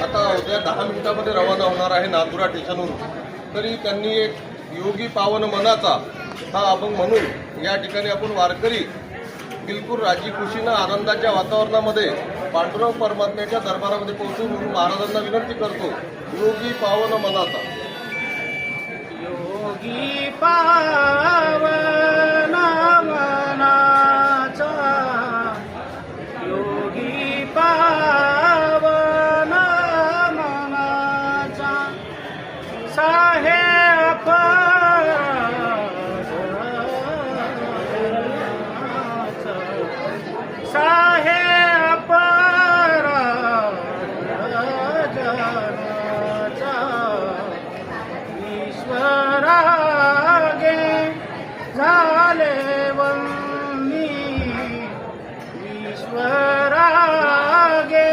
आता उद्या 10 मिनिटांमध्ये रवाना होणार आहे नागपुरा स्टेशनवरून। तरी त्यांनी एक योगी पावन मनाचा हा अभंग म्हणून या ठिकाणी आपण वारकरी बिलकुल राजी खुशीनं आनंदाच्या वातावरणामध्ये पांडुरंग परमात्म्याच्या दरबारामध्ये पोहोचू म्हणून महाराजांना विनंती करतो। योगी पावन मनाचा, योगी पावन मनाचा, योगी पावन मनाचा, साहेब साहेब ईश्वरागे झाले वंदी, ईश्वरागे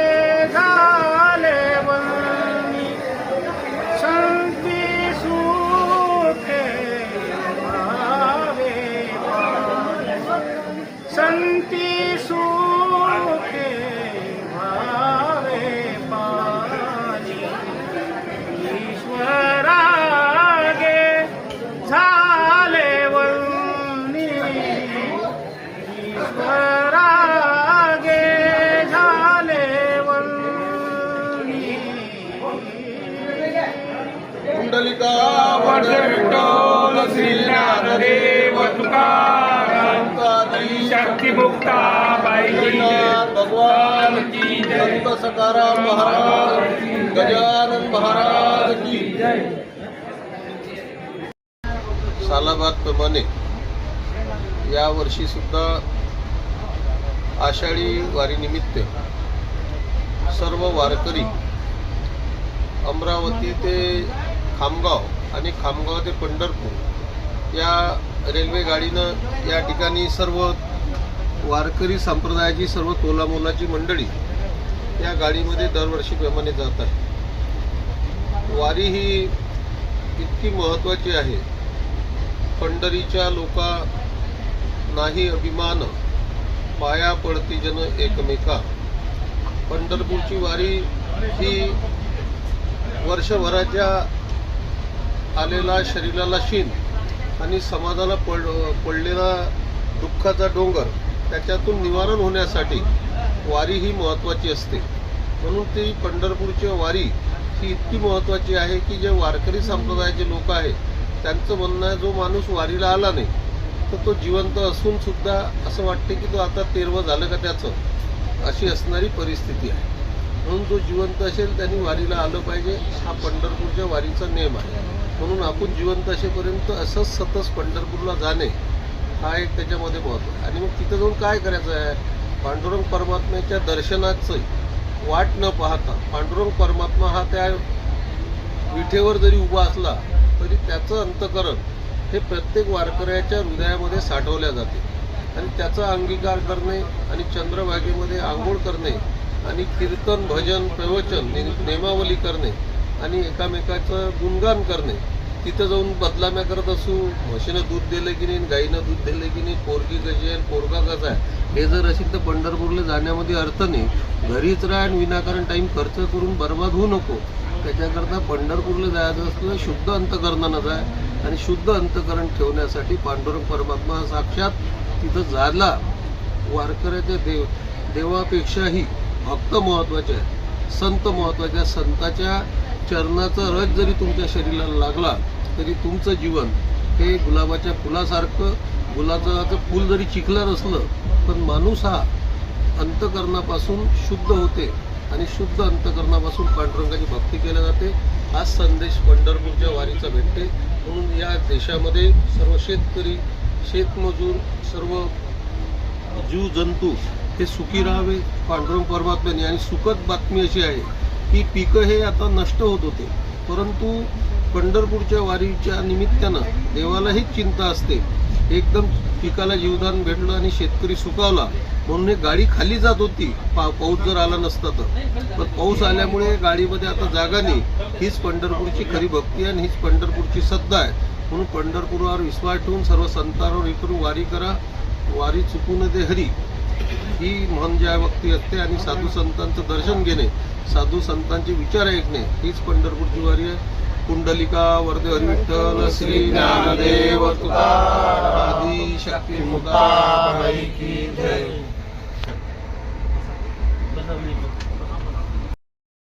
झाले वंदी, शांती सुखे भावे, शांती सुखे भावे पाजी, ईश्वरागे झाले वंदी, ईश्वरागे झाले वंदी। कुंडलिका विठ्ठल श्री ज्ञानदेव तुकाराम शक्तिमुक्ता बाई भगवान की संत सकाराम महाराज, गजानन महाराज की जय। सालाबादप्रमाणे या वर्षी सुद्धा आषाढी वारीनिमित्त सर्व वारकरी अमरावती ते खामगाव आणि खामगाव ते पंढरपूर या रेल्वे गाडीनं या ठिकाणी सर्व वारकरी संप्रदायाची सर्व तोलामोलाची मंडळी या गाडीमध्ये दरवर्षीप्रमाणे जात आहे। वारी ही इतकी महत्त्वाची आहे। पंढरीच्या लोका नाही अभिमान, पाया पडती जन एकमेका। पंढरपूरची वारी ही वर्षभराच्या आलेला शरीराला शीन आणि समाजाला पडलेला दुःखाचा डोंगर त्याच्यातून निवारण होण्यासाठी वारी ही महत्त्वाची असते। म्हणून ती पंढरपूरची वारी ही इतकी महत्त्वाची आहे की जे वारकरी संप्रदायाचे लोक आहेत त्यांचं म्हणणं आहे, जो माणूस वारीला आला नाही तर तो जिवंत असून सुद्धा असं वाटते की तो आता तेरवं झालं का त्याचं, अशी असणारी परिस्थिती आहे। म्हणून जो जिवंत असेल त्यांनी वारीला आलं पाहिजे, हा पंढरपूरच्या वारीचा नियम आहे। म्हणून आपण जिवंत असेपर्यंत असंच सतत पंढरपूरला जाणे हा एक त्याच्यामध्ये महत्त्व आहे। आणि मग तिथं जाऊन काय करायचं आहे, पांडुरंग परमात्म्याच्या दर्शनाचं वाट न पाहता पांडुरंग परमात्मा हा त्या विठेवर जरी उभा असला तरी त्याचं अंतकरण हे प्रत्येक वारकऱ्याच्या हृदयामध्ये साठवल्या जाते आणि त्याचा अंगीकार करणे आणि चंद्रभागेमध्ये आंघोळ करणे आणि कीर्तन भजन प्रवचन नेमावली करणे आणि एकामेकाचं गुणगान करणे, तिथं जाऊन बदलाम्या करत असू, म्हशीनं दूध दिलं की नाही, गाईनं दूध दिलं की नाही, पोरगी कशी आहे, पोरगा कसा आहे, हे जर असेल तर पंढरपूरला जाण्यामध्ये अर्थ नाही। घरीच राहा आणि विनाकारण टाईम खर्च करून बर्बाद होऊ नको। त्याच्याकरता पंढरपूरला जायचं असलं शुद्ध अंतकरणानं जाय आणि शुद्ध अंतकरण ठेवण्यासाठी पांडुरंग परमात्मा साक्षात तिथं झाला। वारकऱ्याच्या देवापेक्षाही भक्त महत्त्वाचे आहे, संत महत्त्वाचे आहे। संताच्या चरणाचा रस जरी तुमच्या शरीराला लागला तरी तुमचं जीवन हे गुलाबाच्या फुलासारखं, गुलाबाचं फूल जरी चिखलं असलं पण माणूस हा अंतकरणापासून शुद्ध होते आणि शुद्ध अंतकरणापासून पांडुरंगाची भक्ती केल्या जाते। हा संदेश पंढरपूरच्या वारीचा भेटते। म्हणून या देशामध्ये सर्व शेतकरी, शेतमजूर, सर्व जीव जंतू हे सुखी राहावे पांडुरंग परमात्म्याने। आणि सुखद बातमी अशी आहे की पिकं हे आता नष्ट होत होते, परंतु पंढरपूरच्या वारीच्या निमित्तानं देवाला हीच चिंता असते, एकदम पिकाला जीवदान भेटलं आणि शेतकरी सुखावला म्हणून ही गाडी खाली जात होती पाऊस जर आला नसता तर। पण पाऊस आल्यामुळे गाडीमध्ये आता जागा नाही। हीच पंढरपूरची खरी भक्ती आहे आणि हीच पंढरपूरची श्रद्धा आहे। म्हणून पंढरपुरावर विश्वास ठेवून सर्व संतांवर हे करून वारी करा. वारी चुकून दे हरी ही म्हण ज्या व्यक्ती असते आणि साधू संतांचं दर्शन घेणे, साधू संतांचे विचार ऐकणे हीच पंढरपूरची वारी आहे. कुंडलिका वरदे हरी विठ्ठल श्री ज्ञानदेव तुकाराम आदी शक्ती मुक्ताबाई की जय.